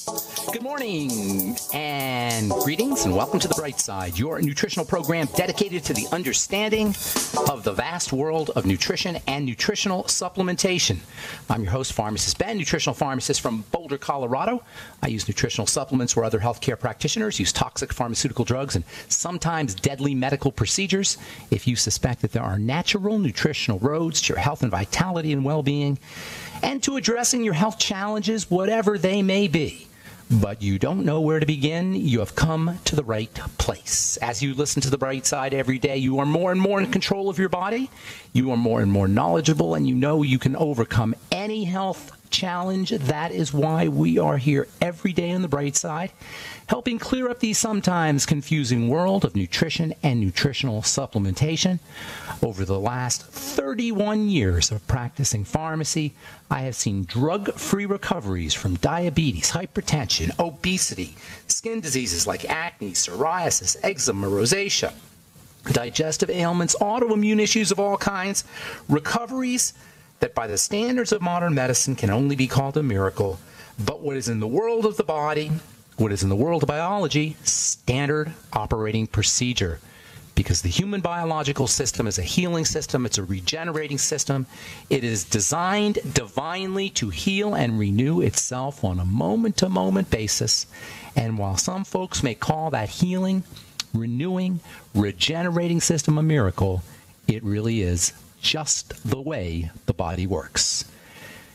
Good morning and greetings and welcome to The Bright Side, your nutritional program dedicated to the understanding of the vast world of nutrition and nutritional supplementation. I'm your host, Pharmacist Ben, nutritional pharmacist from Boulder, Colorado. I use nutritional supplements where other healthcare practitioners use toxic pharmaceutical drugs and sometimes deadly medical procedures. If you suspect that there are natural nutritional roads to your health and vitality and well-being and to addressing your health challenges, whatever they may be, but you don't know where to begin, you have come to the right place. As you listen to The Bright Side every day, you are more and more in control of your body, you are more and more knowledgeable, and you know you can overcome any health challenge. That is why we are here every day on The Bright Side, helping clear up the sometimes confusing world of nutrition and nutritional supplementation. Over the last 31 years of practicing pharmacy, I have seen drug-free recoveries from diabetes, hypertension, obesity, skin diseases like acne, psoriasis, eczema, rosacea, digestive ailments, autoimmune issues of all kinds, recoveries that by the standards of modern medicine can only be called a miracle. But what is in the world of the body, what is in the world of biology, standard operating procedure. Because the human biological system is a healing system, it's a regenerating system. It is designed divinely to heal and renew itself on a moment-to-moment basis. And while some folks may call that healing, renewing, regenerating system a miracle, it really is just the way the body works.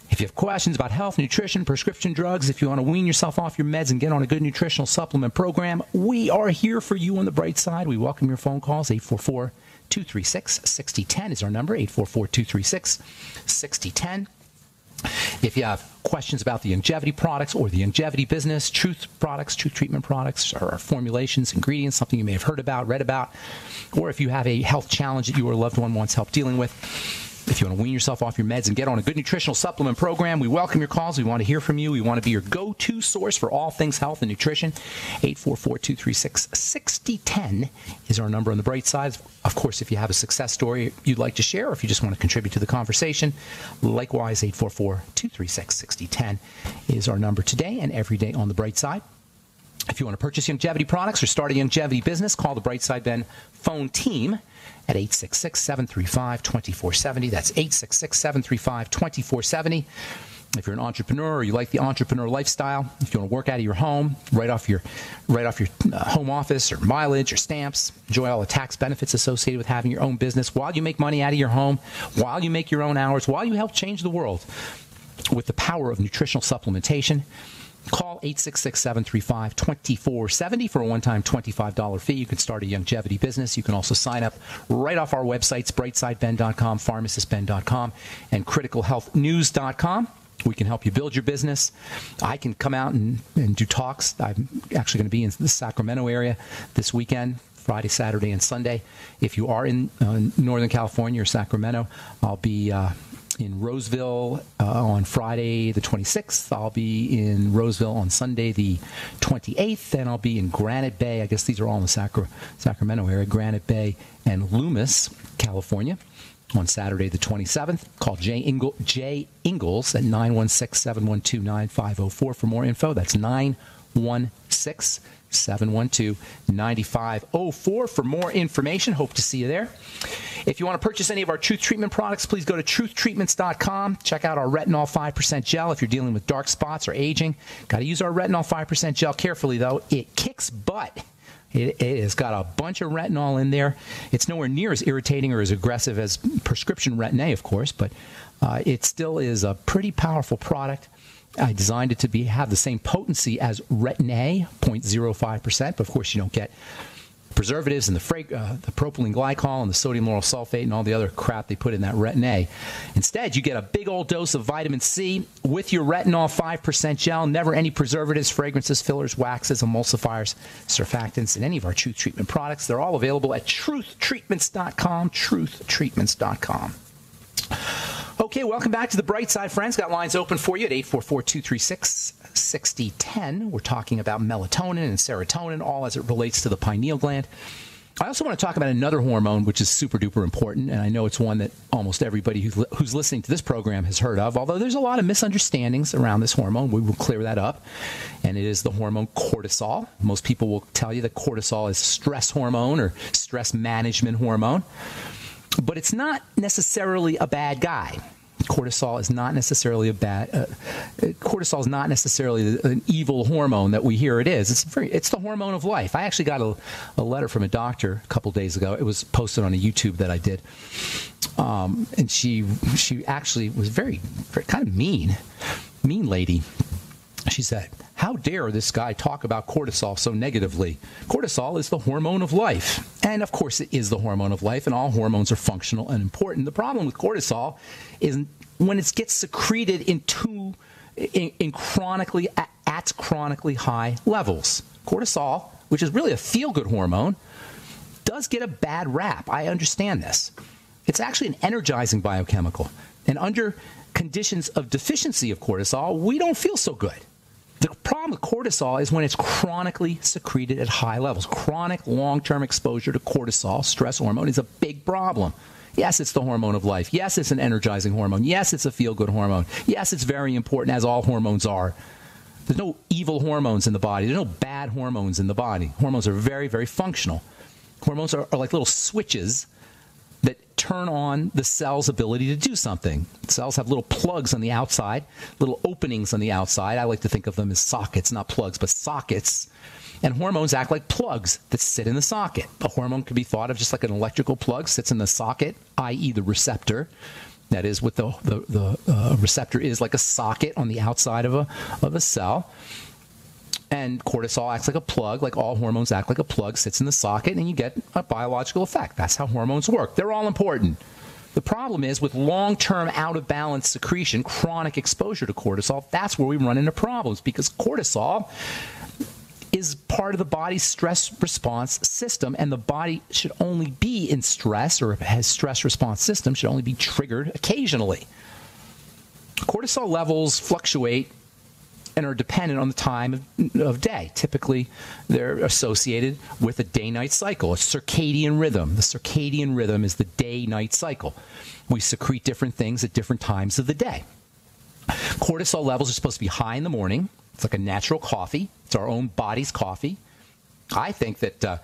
If you have questions about health, nutrition, prescription drugs, if you want to wean yourself off your meds and get on a good nutritional supplement program, we are here for you on The Bright Side. We welcome your phone calls. 844-236-6010 is our number, 844-236-6010. If you have questions about the longevity products or the longevity business, truth products, truth treatment products, or formulations, ingredients, something you may have heard about, read about, or if you have a health challenge that you or a loved one wants help dealing with, if you want to wean yourself off your meds and get on a good nutritional supplement program, we welcome your calls. We want to hear from you. We want to be your go-to source for all things health and nutrition. 844-236-6010 is our number on The Bright Side. Of course, if you have a success story you'd like to share, or if you just want to contribute to the conversation, likewise, 844-236-6010 is our number today and every day on The Bright Side. If you want to purchase longevity products or start a longevity business, call the Bright Side Ben phone team at 866-735-2470. That's 866-735-2470. If you're an entrepreneur or you like the entrepreneur lifestyle, if you want to work out of your home, right off your home office or mileage or stamps, enjoy all the tax benefits associated with having your own business while you make money out of your home, while you make your own hours, while you help change the world with the power of nutritional supplementation, call 866-735-2470 for a one-time $25 fee. You can start a longevity business. You can also sign up right off our websites, brightsideben.com, pharmacistben.com, and criticalhealthnews.com. We can help you build your business. I can come out and do talks. I'm actually going to be in the Sacramento area this weekend, Friday, Saturday, and Sunday. If you are in Northern California or Sacramento, I'll be in Roseville on Friday the 26th. I'll be in Roseville on Sunday the 28th, and I'll be in Granite Bay. I guess these are all in the Sacramento area, Granite Bay and Loomis, California, on Saturday the 27th. Call Jay Ingalls at 916-712-9504 for more info. That's 916-712-9504 for more information. Hope to see you there. If you want to purchase any of our Truth Treatment products, please go to truthtreatments.com. Check out our Retinol 5% gel if you're dealing with dark spots or aging. Got to use our Retinol 5% gel carefully, though. It kicks butt. It has got a bunch of retinol in there. It's nowhere near as irritating or as aggressive as prescription Retin-A, of course, but it still is a pretty powerful product. I designed it to have the same potency as Retin-A, 0.05%, but of course you don't get preservatives and the propylene glycol and the sodium lauryl sulfate and all the other crap they put in that Retin-A. Instead, you get a big old dose of vitamin C with your Retinol 5% gel. Never any preservatives, fragrances, fillers, waxes, emulsifiers, surfactants in any of our Truth Treatment products. They're all available at truthtreatments.com, truthtreatments.com. Okay, welcome back to The Bright Side, friends. Got lines open for you at 844-236-6010. We're talking about melatonin and serotonin, all as it relates to the pineal gland. I also want to talk about another hormone which is super duper important, and I know it's one that almost everybody who's listening to this program has heard of, although there's a lot of misunderstandings around this hormone. We will clear that up, and it is the hormone cortisol. Most people will tell you that cortisol is stress hormone or stress management hormone, but it's not necessarily a bad guy. Cortisol is not necessarily cortisol is not necessarily an evil hormone that we hear it is. It's the hormone of life. I actually got a letter from a doctor a couple days ago. It was posted on a YouTube that I did. And she actually was very, very kind of mean lady. She said, "How dare this guy talk about cortisol so negatively? Cortisol is the hormone of life." And of course it is the hormone of life, and all hormones are functional and important. The problem with cortisol is when it gets secreted in chronically high levels. Cortisol, which is really a feel-good hormone, does get a bad rap. I understand this. It's actually an energizing biochemical. And under conditions of deficiency of cortisol, we don't feel so good. The problem with cortisol is when it's chronically secreted at high levels. Chronic long-term exposure to cortisol, stress hormone, is a big problem. Yes, it's the hormone of life. Yes, it's an energizing hormone. Yes, it's a feel-good hormone. Yes, it's very important, as all hormones are. There's no evil hormones in the body. There's no bad hormones in the body. Hormones are very, very functional. Hormones are like little switches that turn on the cell's ability to do something. Cells have little plugs on the outside, little openings on the outside. I like to think of them as sockets, not plugs, but sockets. And hormones act like plugs that sit in the socket. A hormone can be thought of just like an electrical plug sits in the socket, i.e. the receptor. That is what the receptor is, like a socket on the outside of a cell. And cortisol acts like a plug, like all hormones act like a plug, sits in the socket, and you get a biological effect. That's how hormones work. They're all important. The problem is with long-term out-of-balance secretion, chronic exposure to cortisol, that's where we run into problems, because cortisol is part of the body's stress response system, and the body should only be in stress, or has stress response system, should only be triggered occasionally. Cortisol levels fluctuate and are dependent on the time of day. Typically, they're associated with a day-night cycle, a circadian rhythm. The circadian rhythm is the day-night cycle. We secrete different things at different times of the day. Cortisol levels are supposed to be high in the morning. It's like a natural coffee. It's our own body's coffee. I think that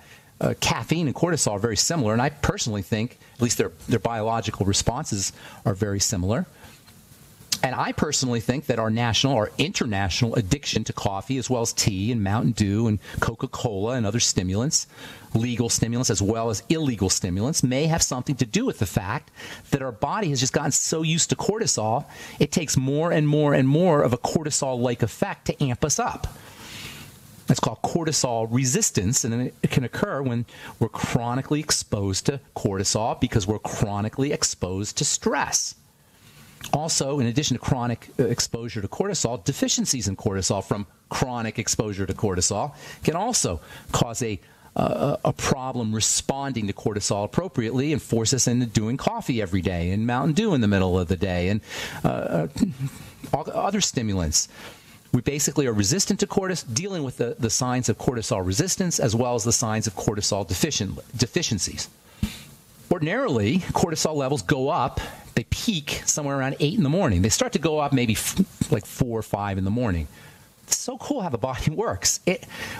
caffeine and cortisol are very similar, and I personally think, at least their biological responses are very similar. And I personally think that our international addiction to coffee, as well as tea and Mountain Dew and Coca-Cola and other stimulants, legal stimulants as well as illegal stimulants, may have something to do with the fact that our body has just gotten so used to cortisol, it takes more and more and more of a cortisol-like effect to amp us up. That's called cortisol resistance, and it can occur when we're chronically exposed to cortisol because we're chronically exposed to stress. Also, in addition to chronic exposure to cortisol, deficiencies in cortisol from chronic exposure to cortisol can also cause a problem responding to cortisol appropriately and force us into doing coffee every day and Mountain Dew in the middle of the day and other stimulants. We basically are resistant to cortisol, dealing with the signs of cortisol resistance as well as the signs of cortisol deficiencies. Ordinarily, cortisol levels go up. They peak somewhere around 8 in the morning. They start to go up maybe like 4 or 5 in the morning. It's so cool how the body works.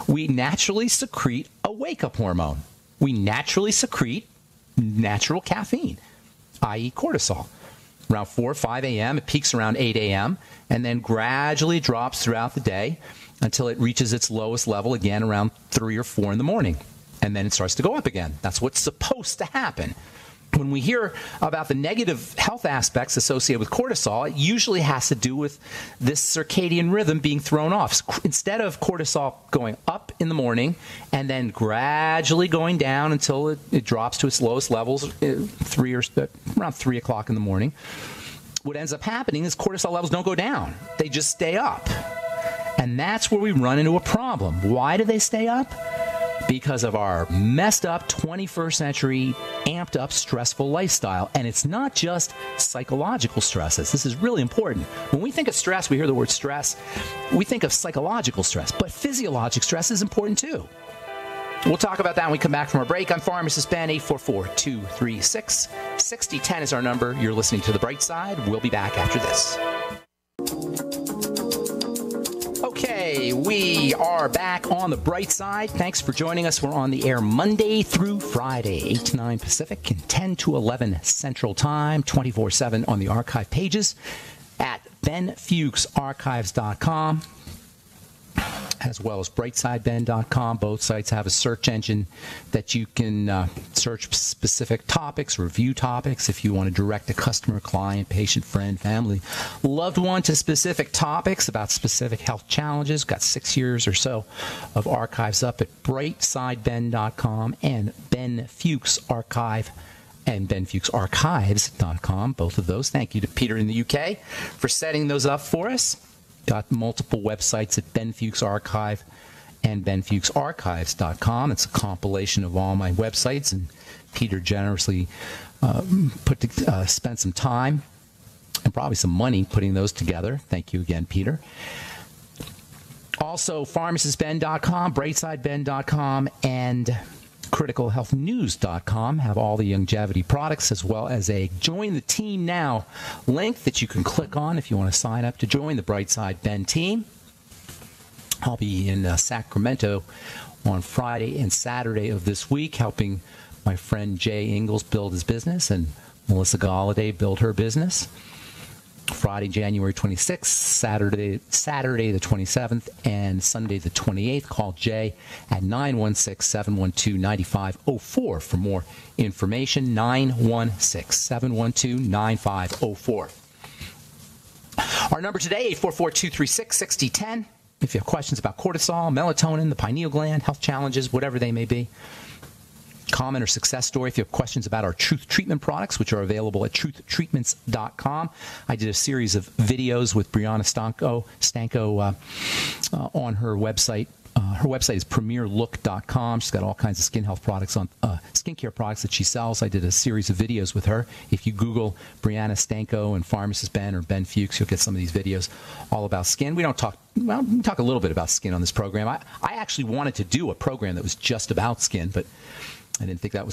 We naturally secrete a wake-up hormone. We naturally secrete natural caffeine, i.e. cortisol. Around 4 or 5 a.m., it peaks around 8 a.m., and then gradually drops throughout the day until it reaches its lowest level again around 3 or 4 in the morning. And then it starts to go up again. That's what's supposed to happen. When we hear about the negative health aspects associated with cortisol, it usually has to do with this circadian rhythm being thrown off. Instead of cortisol going up in the morning and then gradually going down until it drops to its lowest levels around 3 o'clock in the morning, what ends up happening is cortisol levels don't go down. They just stay up. And that's where we run into a problem. Why do they stay up? Because of our messed up 21st century amped up stressful lifestyle. And it's not just psychological stresses. This is really important. When we think of stress, we hear the word stress, we think of psychological stress, but physiologic stress is important too. We'll talk about that when we come back from our break. I'm Pharmacist Ben. 844-236-6010 is our number. You're listening to The Bright Side. We'll be back after this. Okay, we are back on The Bright Side. Thanks for joining us. We're on the air Monday through Friday, 8 to 9 Pacific and 10 to 11 Central Time, 24/7 on the archive pages at benfuchsarchives.com. as well as brightsideben.com. Both sites have a search engine that you can search specific topics, review topics, if you want to direct a customer, client, patient, friend, family, loved one to specific topics about specific health challenges. Got 6 years or so of archives up at brightsideben.com and Ben Fuchs Archive and benfuchsarchives.com. Both of those. Thank you to Peter in the UK for setting those up for us. Got multiple websites at Ben Fuchs Archive and benfuchsarchives.com. It's a compilation of all my websites, and Peter generously spent some time and probably some money putting those together. Thank you again, Peter. Also, pharmacistben.com, brightsideben.com, and criticalhealthnews.com have all the longevity products, as well as a Join the Team Now link that you can click on if you want to sign up to join the Brightside Ben team. I'll be in Sacramento on Friday and Saturday of this week, helping my friend Jay Ingalls build his business and Melissa Galladay build her business. Friday, January 26th, Saturday the 27th, and Sunday the 28th. Call Jay at 916-712-9504 for more information. 916-712-9504. Our number today, 844-236-6010. If you have questions about cortisol, melatonin, the pineal gland, health challenges, whatever they may be. Comment or success story. If you have questions about our Truth Treatment products, which are available at truthtreatments.com. I did a series of videos with Brianna Stanko on her website. Her website is premierlook.com. She's got all kinds of skin health products on skincare products that she sells. I did a series of videos with her. If you Google Brianna Stanko and Pharmacist Ben or Ben Fuchs, you'll get some of these videos all about skin. We talk a little bit about skin on this program. I actually wanted to do a program that was just about skin, but I didn't think there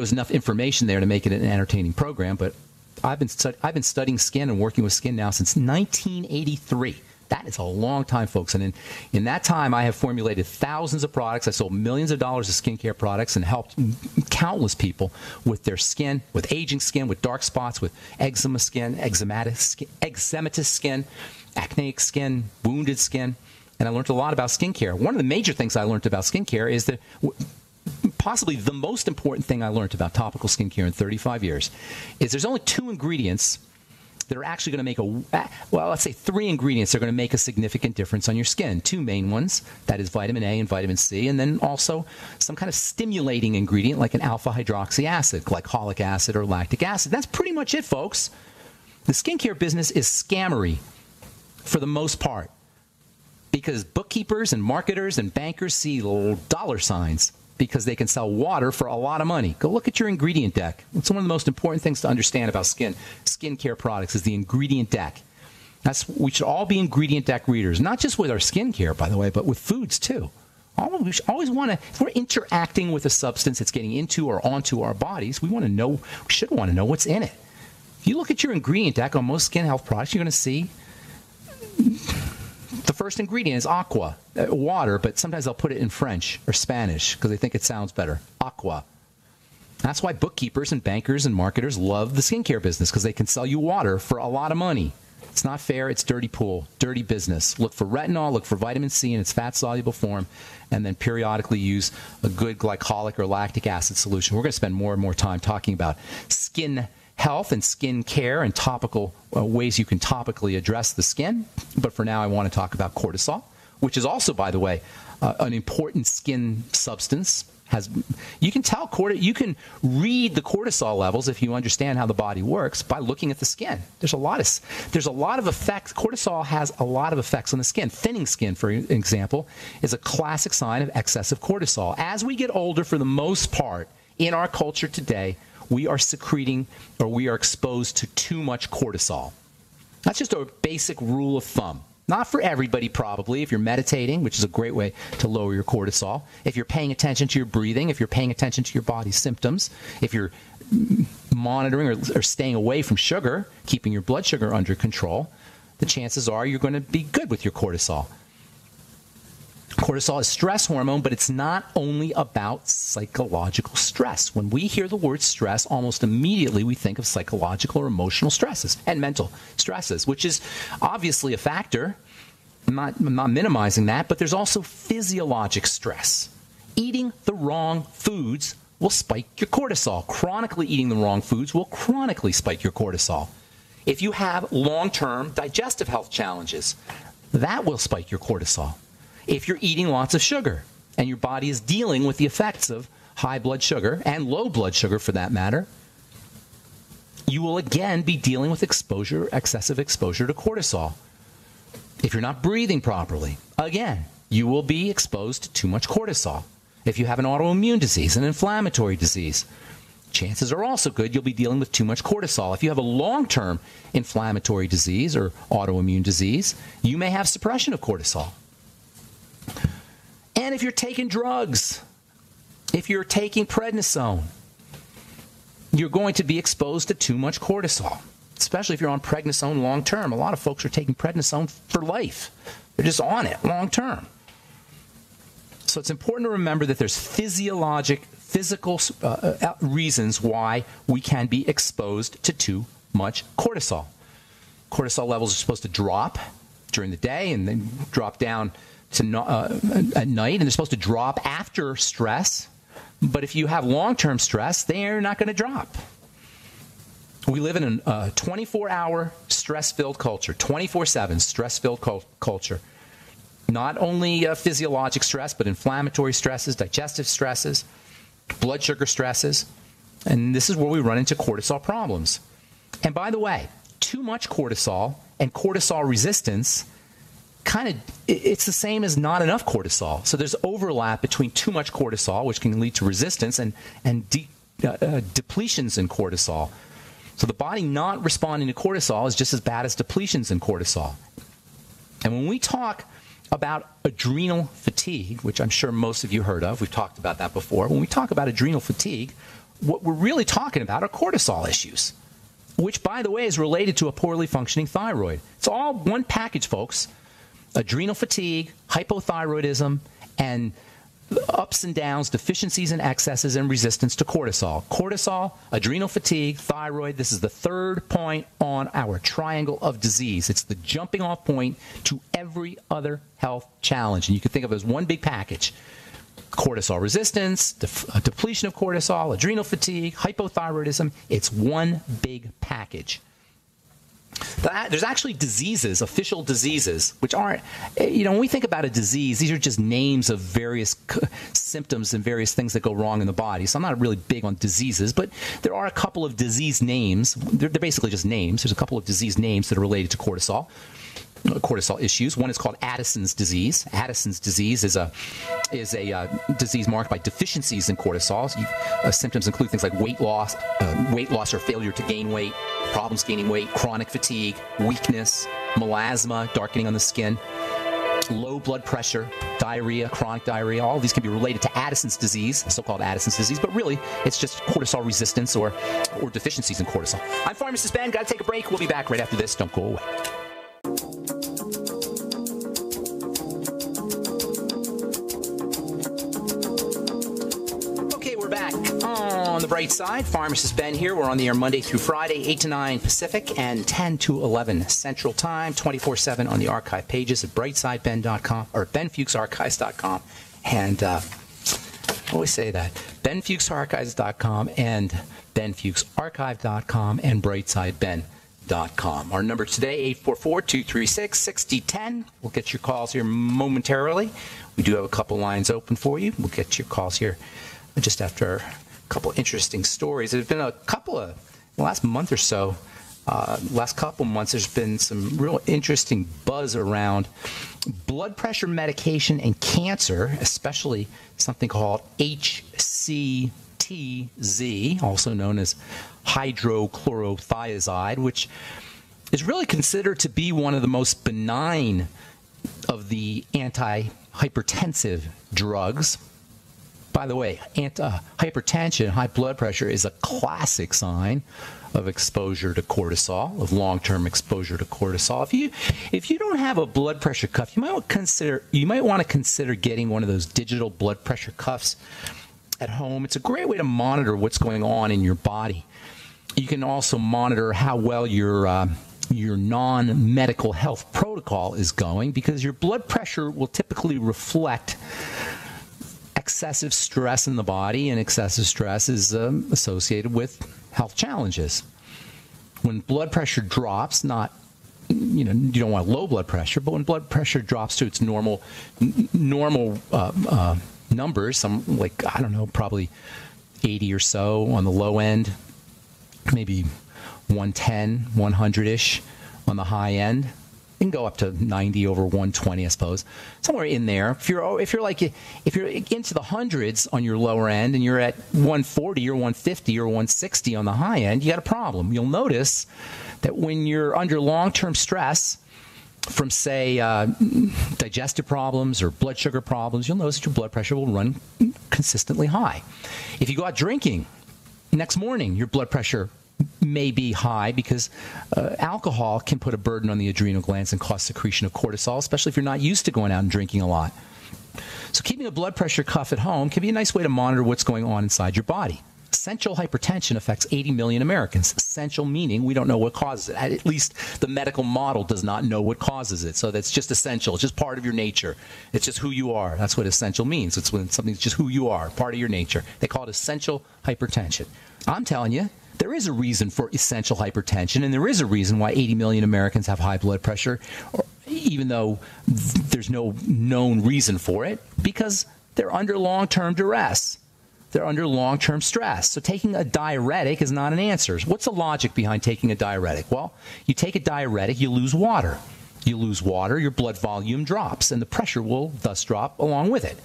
was enough information there to make it an entertaining program. But I've been studying skin and working with skin now since 1983. That is a long time, folks. And in that time, I have formulated thousands of products. I sold millions of dollars of skincare products and helped countless people with their skin, with aging skin, with dark spots, with eczema skin, eczematous skin, acneic skin, wounded skin. And I learned a lot about skincare. One of the major things I learned about skincare is that possibly the most important thing I learned about topical skincare in 35 years is there's only two ingredients that are actually going to make let's say three ingredients that are going to make a significant difference on your skin. Two main ones, that is vitamin A and vitamin C, and then also some kind of stimulating ingredient like an alpha hydroxy acid, glycolic acid or lactic acid. That's pretty much it, folks. The skincare business is scammery for the most part because bookkeepers and marketers and bankers see little dollar signs because they can sell water for a lot of money. Go look at your ingredient deck. It's one of the most important things to understand about skincare products is the ingredient deck. We should all be ingredient deck readers, not just with our skincare, by the way, but with foods too. We should always want to, if we're interacting with a substance that's getting into or onto our bodies, we should want to know what's in it. If you look at your ingredient deck on most skin health products, you're going to see the first ingredient is aqua, water, but sometimes they'll put it in French or Spanish because they think it sounds better. Aqua. That's why bookkeepers and bankers and marketers love the skincare business because they can sell you water for a lot of money. It's not fair. It's dirty pool, dirty business. Look for retinol, look for vitamin C in its fat-soluble form, and then periodically use a good glycolic or lactic acid solution. We're going to spend more and more time talking about skin health and skin care and topical ways you can topically address the skin. But for now, I want to talk about cortisol, which is also, by the way, an important skin substance. You can read the cortisol levels if you understand how the body works by looking at the skin. There's a lot of effects. Cortisol has a lot of effects on the skin. Thinning skin, for example, is a classic sign of excessive cortisol. As we get older, for the most part, in our culture today, we are secreting or we are exposed to too much cortisol. That's just a basic rule of thumb. Not for everybody, probably. If you're meditating, which is a great way to lower your cortisol. If you're paying attention to your breathing, if you're paying attention to your body's symptoms, if you're monitoring or staying away from sugar, keeping your blood sugar under control, the chances are you're going to be good with your cortisol. Cortisol is stress hormone, but it's not only about psychological stress. When we hear the word stress, almost immediately we think of psychological or emotional stresses and mental stresses, which is obviously a factor. I'm not minimizing that, but there's also physiologic stress. Eating the wrong foods will spike your cortisol. Chronically eating the wrong foods will chronically spike your cortisol. If you have long-term digestive health challenges, that will spike your cortisol. If you're eating lots of sugar and your body is dealing with the effects of high blood sugar and low blood sugar for that matter, you will again be dealing with excessive exposure to cortisol. If you're not breathing properly, again, you will be exposed to too much cortisol. If you have an autoimmune disease, an inflammatory disease, chances are also good you'll be dealing with too much cortisol. If you have a long-term inflammatory disease or autoimmune disease, you may have suppression of cortisol. And if you're taking drugs, if you're taking prednisone, you're going to be exposed to too much cortisol, especially if you're on prednisone long term. A lot of folks are taking prednisone for life. They're just on it long term. So it's important to remember that there's physical reasons why we can be exposed to too much cortisol. Cortisol levels are supposed to drop during the day and then drop down at night, and they're supposed to drop after stress. But if you have long-term stress, they're not going to drop. We live in a 24-hour stress-filled culture, 24/7 stress-filled culture. Not only physiologic stress, but inflammatory stresses, digestive stresses, blood sugar stresses. And this is where we run into cortisol problems. And by the way, too much cortisol and cortisol resistance it's the same as not enough cortisol. So there's overlap between too much cortisol, which can lead to resistance, and depletions in cortisol. So the body not responding to cortisol is just as bad as depletions in cortisol. And when we talk about adrenal fatigue, which I'm sure most of you heard of, we've talked about that before. When we talk about adrenal fatigue, what we're really talking about are cortisol issues, which, by the way, is related to a poorly functioning thyroid. It's all one package, folks. Adrenal fatigue, hypothyroidism, and ups and downs, deficiencies and excesses, and resistance to cortisol. Cortisol, adrenal fatigue, thyroid. This is the third point on our triangle of disease. It's the jumping off point to every other health challenge. And you can think of it as one big package. Cortisol resistance, depletion of cortisol, adrenal fatigue, hypothyroidism. It's one big package. There's actually diseases, official diseases, which aren't, when we think about a disease, these are just names of various symptoms and various things that go wrong in the body. So I'm not really big on diseases, but there are a couple of disease names. They're basically just names. There's a couple of disease names that are related to cortisol issues. One is called Addison's disease. Addison's disease is a disease marked by deficiencies in cortisol. So symptoms include things like weight loss or failure to gain weight, problems gaining weight, chronic fatigue, weakness, melasma, darkening on the skin, low blood pressure, diarrhea, chronic diarrhea. All of these can be related to Addison's disease, so-called Addison's disease, but really it's just cortisol resistance or deficiencies in cortisol. I'm Pharmacist Ben. Got to take a break. We'll be back right after this. Don't go away. On the bright side, Pharmacist Ben here. We're on the air Monday through Friday, 8 to 9 Pacific and 10 to 11 Central Time, 24/7 on the archive pages at brightsideben.com or benfuchsarchives.com. And I always say that, benfuchsarchives.com and benfuchsarchive.com and brightsideben.com. Our number today, 844-236-6010. We'll get your calls here momentarily. We do have a couple lines open for you. We'll get your calls here just after a couple interesting stories. There's been a couple of, the last month or so, last couple months, there's been some real interesting buzz around blood pressure medication and cancer, especially something called HCTZ, also known as hydrochlorothiazide, which is really considered to be one of the most benign of the antihypertensive drugs. By the way, hypertension, high blood pressure, is a classic sign of exposure to cortisol, of long-term exposure to cortisol. If you don't have a blood pressure cuff, you might want to consider getting one of those digital blood pressure cuffs at home. It's a great way to monitor what's going on in your body. You can also monitor how well your non-medical health protocol is going, because your blood pressure will typically reflect excessive stress in the body, and excessive stress is associated with health challenges. When blood pressure drops, you don't want low blood pressure, but when blood pressure drops to its normal numbers, probably 80 or so on the low end, maybe 110, 100-ish on the high end. It can go up to 90 over 120, I suppose, somewhere in there. If you're into the hundreds on your lower end and you're at 140 or 150 or 160 on the high end, you got a problem. You'll notice that when you're under long-term stress from, say, digestive problems or blood sugar problems, you'll notice that your blood pressure will run consistently high. If you go out drinking, next morning your blood pressure may be high, because alcohol can put a burden on the adrenal glands and cause secretion of cortisol, especially if you're not used to going out and drinking a lot. So keeping a blood pressure cuff at home can be a nice way to monitor what's going on inside your body. Essential hypertension affects 80 million Americans. Essential meaning we don't know what causes it. At least the medical model does not know what causes it. So that's just essential. It's just part of your nature. It's just who you are. That's what essential means. It's when something's just who you are, part of your nature. They call it essential hypertension. I'm telling you, there is a reason for essential hypertension, and there is a reason why 80 million Americans have high blood pressure, even though there's no known reason for it, because they're under long-term duress. They're under long-term stress. So taking a diuretic is not an answer. What's the logic behind taking a diuretic? Well, you take a diuretic, you lose water. You lose water, your blood volume drops, and the pressure will thus drop along with it.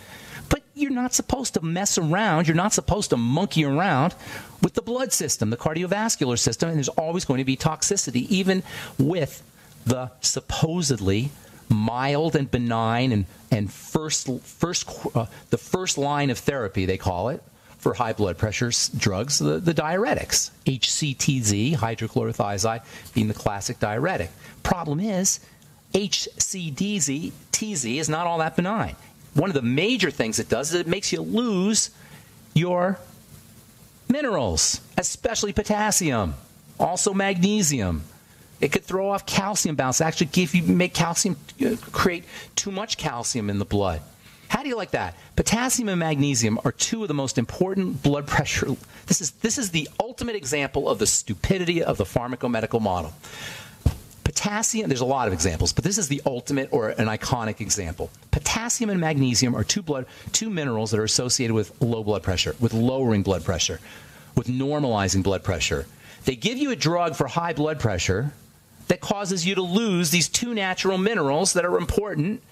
But you're not supposed to mess around. You're not supposed to monkey around with the blood system, the cardiovascular system, and there's always going to be toxicity, even with the supposedly mild and benign and the first line of therapy, they call it, for high blood pressure drugs, the diuretics. HCTZ, hydrochlorothiazide, being the classic diuretic. Problem is, HCTZ is not all that benign. One of the major things it does is it makes you lose your minerals, especially potassium, also magnesium. It could throw off calcium balance, actually make calcium, create too much calcium in the blood. How do you like that? Potassium and magnesium are two of the most important blood pressure. This is the ultimate example of the stupidity of the pharmacomedical model. Potassium, there's a lot of examples, but this is the ultimate or an iconic example. Potassium and magnesium are two minerals that are associated with low blood pressure, with lowering blood pressure, with normalizing blood pressure. They give you a drug for high blood pressure that causes you to lose these two natural minerals that are important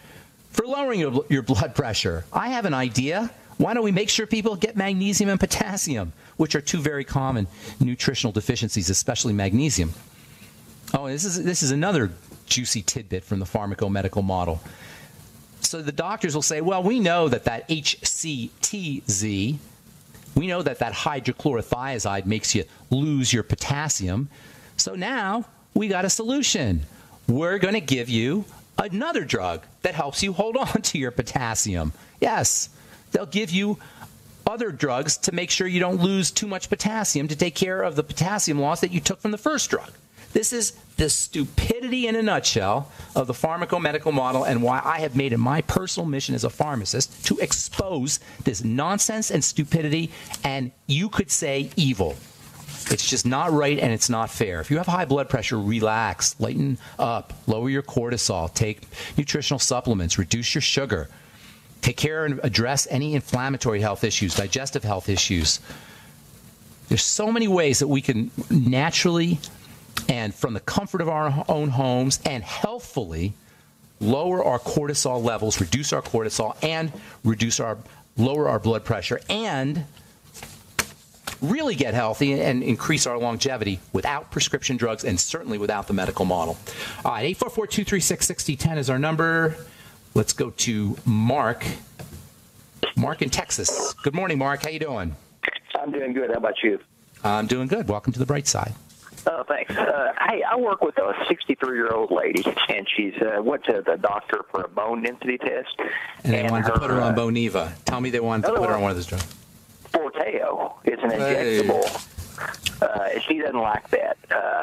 for lowering your blood pressure. I have an idea. Why don't we make sure people get magnesium and potassium, which are two very common nutritional deficiencies, especially magnesium. Oh, this is another juicy tidbit from the pharmacomedical model. So the doctors will say, well, we know that HCTZ, we know that hydrochlorothiazide makes you lose your potassium. So now we got a solution. We're going to give you another drug that helps you hold on to your potassium. Yes, they'll give you other drugs to make sure you don't lose too much potassium to take care of the potassium loss that you took from the first drug. This is the stupidity in a nutshell of the pharmacomedical model, and why I have made it my personal mission as a pharmacist to expose this nonsense and stupidity, and you could say evil. It's just not right, and it's not fair. If you have high blood pressure, relax, lighten up, lower your cortisol, take nutritional supplements, reduce your sugar, take care and address any inflammatory health issues, digestive health issues. There's so many ways that we can naturally and from the comfort of our own homes and healthfully lower our cortisol levels, reduce our cortisol, and lower our blood pressure, and really get healthy and increase our longevity without prescription drugs and certainly without the medical model. All right, 844-236-6010 is our number. Let's go to Mark. Mark in Texas. Good morning, Mark. How you doing? I'm doing good. How about you? I'm doing good. Welcome to the bright side. Oh, thanks. Hey, I work with a 63-year-old lady, and she's went to the doctor for a bone density test. And they wanted to put her on Boniva. Tell me they wanted to put her on one of those drugs. Forteo is an injectable. She doesn't like that.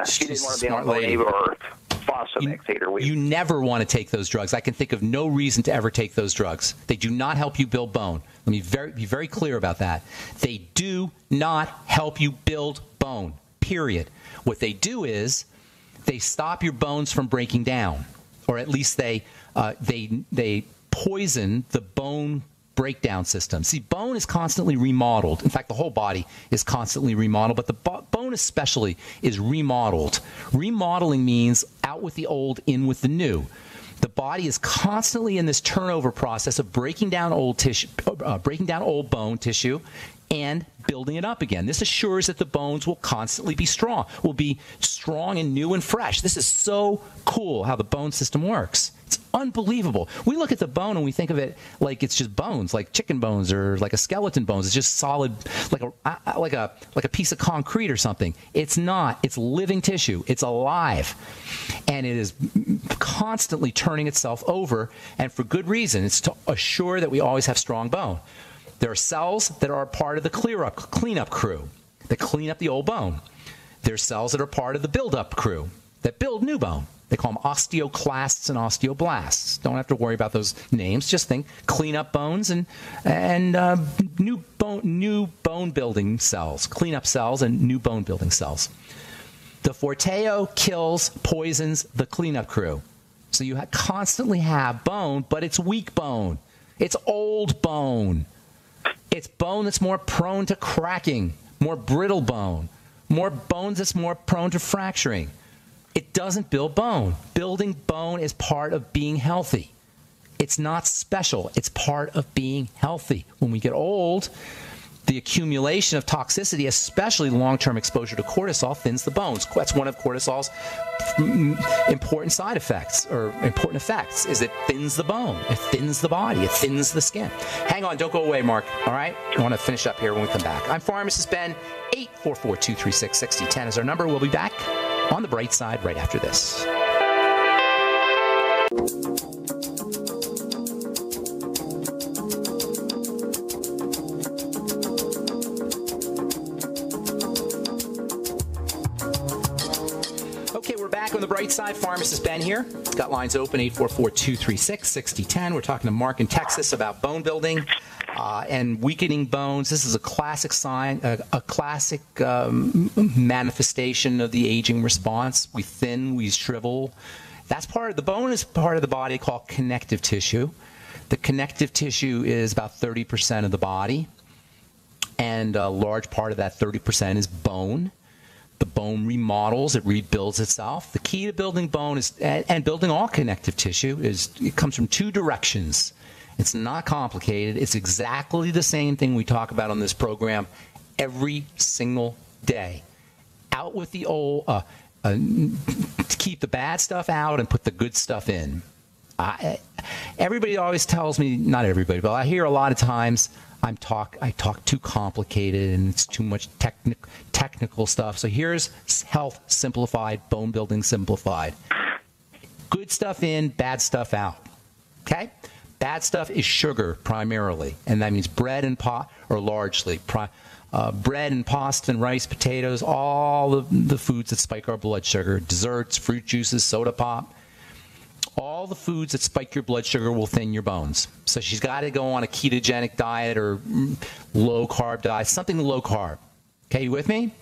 She didn't want to be on Boniva or Fosamax either. You never want to take those drugs. I can think of no reason to ever take those drugs. They do not help you build bone. Let me be very clear about that. They do not help you build bone, period. What they do is they stop your bones from breaking down, or at least they poison the bone breakdown system. See, bone is constantly remodeled. In fact, the whole body is constantly remodeled, but the bone especially is remodeled. Remodeling means out with the old, in with the new. The body is constantly in this turnover process of breaking down old tissue, breaking down old bone tissue, and building it up again. This assures that the bones will constantly be strong, and new and fresh. This is so cool how the bone system works. It's unbelievable. We look at the bone and we think of it like it's just bones, like chicken bones or like a skeleton bones. It's just solid, like a piece of concrete or something. It's not. It's living tissue. It's alive, and it is constantly turning itself over, and for good reason. It's to assure that we always have strong bone. There are cells that are part of the cleanup crew that clean up the old bone. There are cells that are part of the build-up crew that build new bone. They call them osteoclasts and osteoblasts. Don't have to worry about those names. Just think clean up bones and new bone building cells, clean up cells and new bone building cells. The Forteo kills, poisons the cleanup crew. So you constantly have bone, but it's weak bone. It's old bone. It's bone that's more prone to cracking, more brittle bone, more bones that's more prone to fracturing. It doesn't build bone. Building bone is part of being healthy. It's not special. It's part of being healthy. When we get old, the accumulation of toxicity, especially long-term exposure to cortisol, thins the bones. That's one of cortisol's important side effects, or important effects, is it thins the bone. It thins the body. It thins the skin. Hang on. Don't go away, Mark. All right? I want to finish up here when we come back. I'm Pharmacist Ben. 844-236-6010 is our number. We'll be back on the bright side right after this. Okay, we're back on the bright side. Pharmacist Ben here. Got lines open, 844-236-6010. We're talking to Mark in Texas about bone building and weakening bones. This is a classic sign, a classic manifestation of the aging response. We thin, we shrivel. That's part of the bone is part of the body called connective tissue. The connective tissue is about 30% of the body, and a large part of that 30% is bone. The bone remodels, it rebuilds itself. The key to building bone is, and building all connective tissue, is it comes from two directions. It's not complicated. It's exactly the same thing we talk about on this program every single day. Out with the old, to keep the bad stuff out and put the good stuff in. Everybody always tells me, not everybody, but I hear a lot of times, I talk too complicated and it's too much technical stuff. So here's health simplified, bone building simplified. Good stuff in, bad stuff out. Okay? Bad stuff is sugar primarily, and that means bread and or largely bread and pasta and rice, potatoes, all of the foods that spike our blood sugar, desserts, fruit juices, soda pop. All the foods that spike your blood sugar will thin your bones. So she's got to go on a ketogenic diet or low-carb diet, something low-carb. Okay, you with me?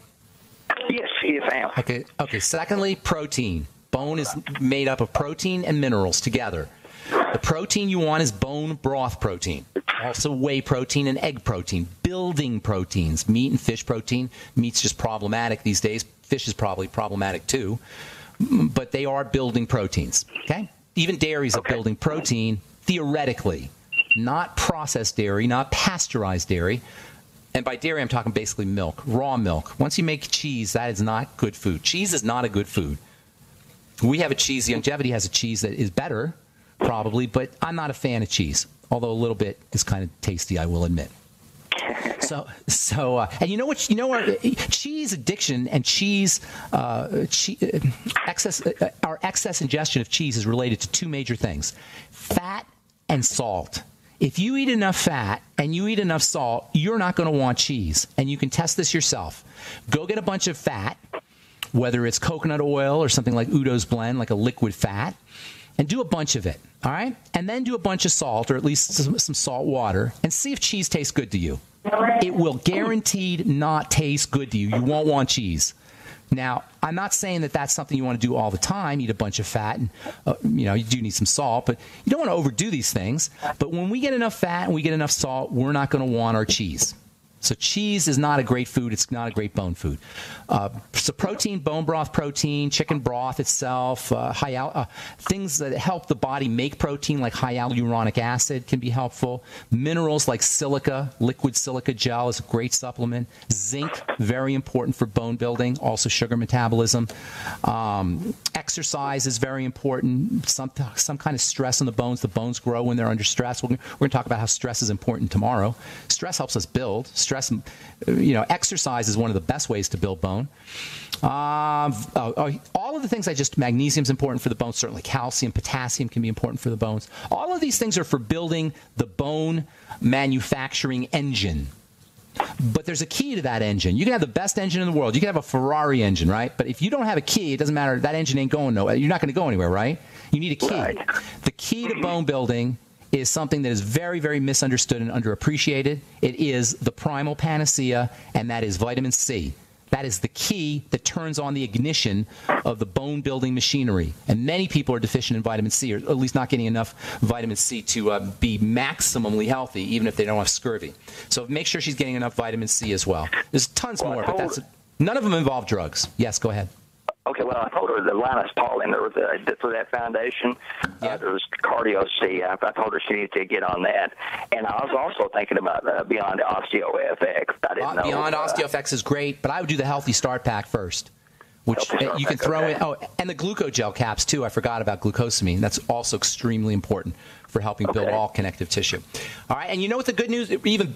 Yes, I am. Okay. Secondly, protein. Bone is made up of protein and minerals together. The protein you want is bone broth protein, also whey protein and egg protein, building proteins, meat and fish protein. Meat's just problematic these days. Fish is probably problematic too, but they are building proteins, okay? Even dairy is a building protein, theoretically. Not processed dairy, not pasteurized dairy. And by dairy, I'm talking basically milk, raw milk. Once you make cheese, that is not good food. Cheese is not a good food. We have a cheese. Longevity has a cheese that is better, probably, but I'm not a fan of cheese, although a little bit is kind of tasty, I will admit. And you know what? Cheese addiction and our excess ingestion of cheese is related to two major things: fat and salt. If you eat enough fat and you eat enough salt, you're not going to want cheese. And you can test this yourself. Go get a bunch of fat, whether it's coconut oil or something like Udo's blend, like a liquid fat, and do a bunch of it, all right? And then do a bunch of salt, or at least some salt water, and see if cheese tastes good to you. It will guaranteed not taste good to you. You won't want cheese. Now, I'm not saying that that's something you want to do all the time, eat a bunch of fat, and you do need some salt, but you don't want to overdo these things. But when we get enough fat and we get enough salt, we're not going to want our cheese. So cheese is not a great food. It's not a great bone food. So protein, bone broth protein, chicken broth itself, things that help the body make protein like high hyaluronic acid can be helpful. Minerals like silica, liquid silica gel is a great supplement. Zinc, very important for bone building, also sugar metabolism. Exercise is very important. Some kind of stress on the bones. The bones grow when they're under stress. We're going to talk about how stress is important tomorrow. Stress helps us build. Exercise is one of the best ways to build bone. All of the things magnesium is important for the bones. Certainly calcium, potassium can be important for the bones. All of these things are for building the bone manufacturing engine. But there's a key to that engine. You can have the best engine in the world. You can have a Ferrari engine, right? But if you don't have a key, it doesn't matter. That engine ain't going nowhere. You're not going to go anywhere, right? You need a key. Right. The key to bone building is something that is very, very misunderstood and underappreciated. It is the primal panacea, and that is vitamin C. That is the key that turns on the ignition of the bone-building machinery. And many people are deficient in vitamin C, or at least not getting enough vitamin C to be maximally healthy, even if they don't have scurvy. So make sure she's getting enough vitamin C as well. There's tons more, but none of them involve drugs. Yes, go ahead. Okay, well, I told her the Linus Pauling, there was for that foundation, there was Cardio C. I told her she needed to get on that. And I was also thinking about Beyond OsteoFX. I didn't know. Beyond OsteoFX is great, but I would do the Healthy Start Pack first, which you can throw in. Oh, and the glucogel caps, too. I forgot about glucosamine. That's also extremely important for helping build all connective tissue. All right, and you know what the good news,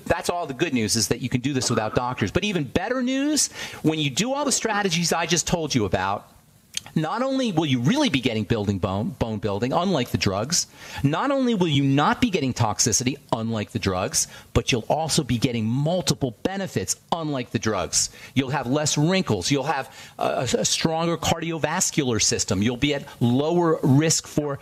that's all the good news, is that you can do this without doctors. But even better news, when you do all the strategies I just told you about, not only will you really be getting bone building, unlike the drugs, not only will you not be getting toxicity, unlike the drugs, but you'll also be getting multiple benefits, unlike the drugs. You'll have less wrinkles. You'll have a stronger cardiovascular system. You'll be at lower risk for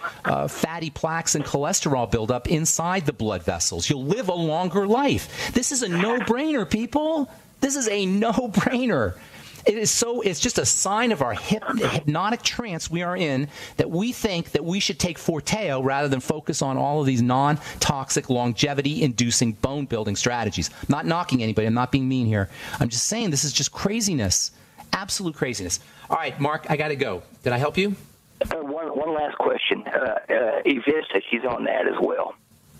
fatty plaques and cholesterol buildup inside the blood vessels. You'll live a longer life. This is a no-brainer, people. This is a no-brainer. It's just a sign of our hypnotic trance we are in, that we think that we should take Forteo rather than focus on all of these non-toxic, longevity-inducing bone-building strategies. I'm not knocking anybody. I'm not being mean here. I'm just saying this is just craziness, absolute craziness. All right, Mark, I got to go. Did I help you? One last question. Evista, she's on that as well.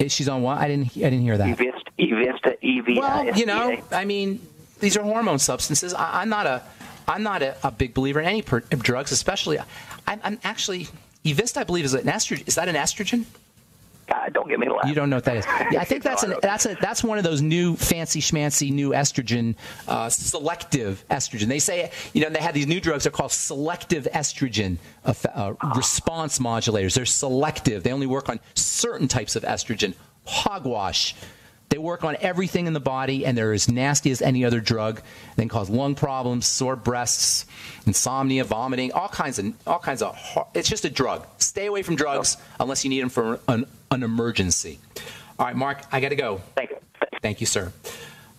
She's on what? I didn't hear that. Evista, EVISTA. Well, I mean, these are hormone substances. I'm not a big believer in any drugs, especially. I'm actually, Evista, I believe, is an estrogen. Is that an estrogen? Don't get me laughing. You don't know what that is. Yeah, I think that's one of those new fancy schmancy new estrogen, selective estrogen. They say, they have these new drugs. They're called selective estrogen response modulators. They're selective. They only work on certain types of estrogen. Hogwash. They work on everything in the body, and they're as nasty as any other drug. They can cause lung problems, sore breasts, insomnia, vomiting, all kinds of. It's just a drug. Stay away from drugs unless you need them for an emergency. All right, Mark, I got to go. Thank you. Thank you, sir.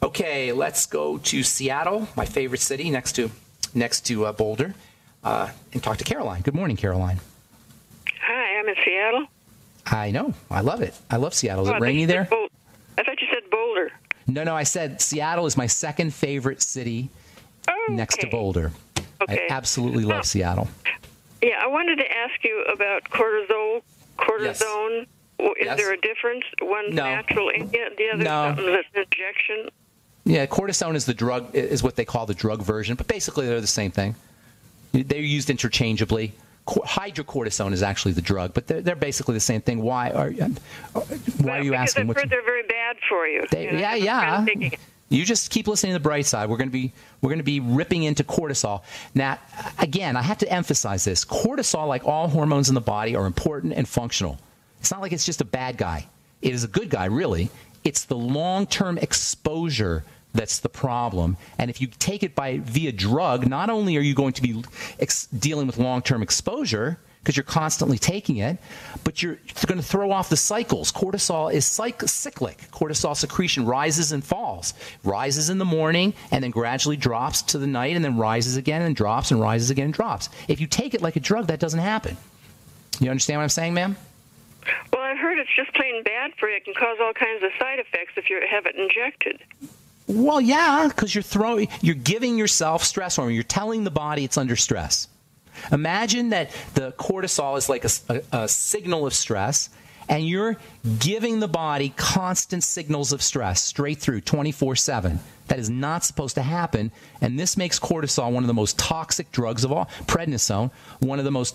Okay, let's go to Seattle, my favorite city, next to Boulder, and talk to Caroline. Good morning, Caroline. Hi, I'm in Seattle. I know. I love it. I love Seattle. Is it rainy there? I thought you said Boulder. No, I said Seattle is my second favorite city next to Boulder. Okay. I absolutely love Seattle. Yeah, I wanted to ask you about cortisone. Yes. Is there a difference? One's natural, and the other something that's an injection? Yeah, cortisone is the drug, is what they call the drug version, but basically they're the same thing. They're used interchangeably. Hydrocortisone is actually the drug, but they're basically the same thing. Why are you asking? Because I've heard they're very bad for you. Yeah. You just keep listening to the bright side. We're going to be ripping into cortisol. Now, again, I have to emphasize this. Cortisol, like all hormones in the body, are important and functional. It's not like it's just a bad guy. It is a good guy, really. It's the long-term exposure that's the problem. And if you take it via drug, not only are you going to be dealing with long-term exposure because you're constantly taking it, but you're going to throw off the cycles. Cortisol is cyclic. Cortisol secretion rises and falls. Rises in the morning and then gradually drops to the night and then rises again and drops and rises again and drops. If you take it like a drug, that doesn't happen. You understand what I'm saying, ma'am? Well, I've heard it's just plain bad for you. It can cause all kinds of side effects if you have it injected. Well, yeah, because you're giving yourself stress hormone. You're telling the body it's under stress. Imagine that the cortisol is like a signal of stress, and you're giving the body constant signals of stress straight through 24/7. That is not supposed to happen, and this makes cortisol one of the most toxic drugs of all. Prednisone,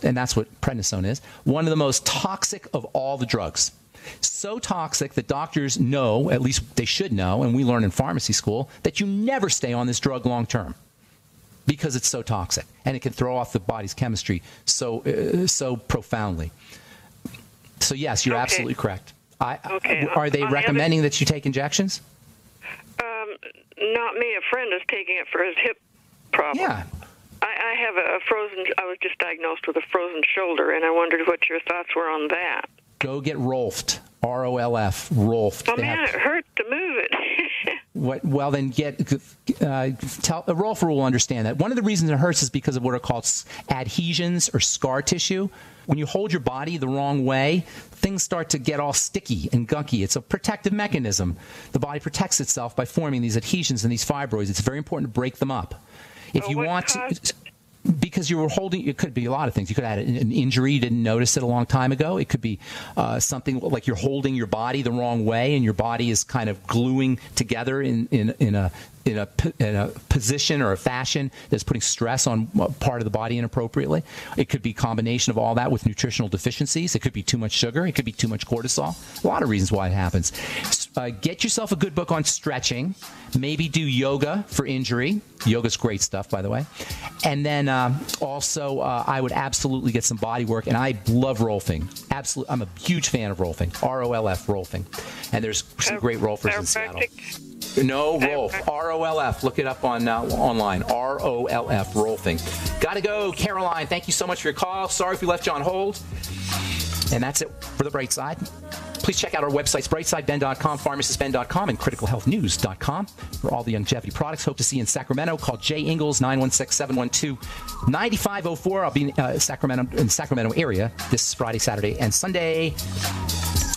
and that's what prednisone is, one of the most toxic of all the drugs. So toxic that doctors know, at least they should know, and we learn in pharmacy school, that you never stay on this drug long term because it's so toxic and it can throw off the body's chemistry so profoundly. So yes, you're absolutely correct. Are they recommending that you take injections? Not me. A friend is taking it for his hip problem. Yeah. I have I was just diagnosed with a frozen shoulder, and I wondered what your thoughts were on that. Go get Rolfed, R-O-L-F, Rolfed. Oh, man, it hurts to move it. Well, then Rolf will understand that. One of the reasons it hurts is because of what are called adhesions or scar tissue. When you hold your body the wrong way, things start to get all sticky and gunky. It's a protective mechanism. The body protects itself by forming these adhesions and these fibroids. It's very important to break them up. If you want to... Because you were holding, it could be a lot of things. You could have had an injury, you didn't notice it a long time ago. It could be something like you're holding your body the wrong way and your body is kind of gluing together in a position or a fashion that's putting stress on part of the body inappropriately. It could be a combination of all that with nutritional deficiencies. It could be too much sugar. It could be too much cortisol. A lot of reasons why it happens. Get yourself a good book on stretching. Maybe do yoga for injury. Yoga's great stuff, by the way. And then also, I would absolutely get some body work. And I love Rolfing. Absolutely, I'm a huge fan of Rolfing. R-O-L-F, Rolfing. And there's some great Rolfers in Seattle. No, Rolf. R-O-L-F. Look it up on online. R-O-L-F, Rolfing. Gotta go, Caroline. Thank you so much for your call. Sorry if we left you on hold. And that's it for The Bright Side. Please check out our websites, brightsideben.com, pharmacistben.com, and criticalhealthnews.com for all the longevity products. Hope to see you in Sacramento. Call Jay Ingalls, 916-712-9504. I'll be in the Sacramento area this Friday, Saturday, and Sunday.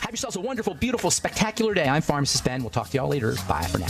Have yourselves a wonderful, beautiful, spectacular day. I'm Pharmacist Ben. We'll talk to y'all later. Bye for now.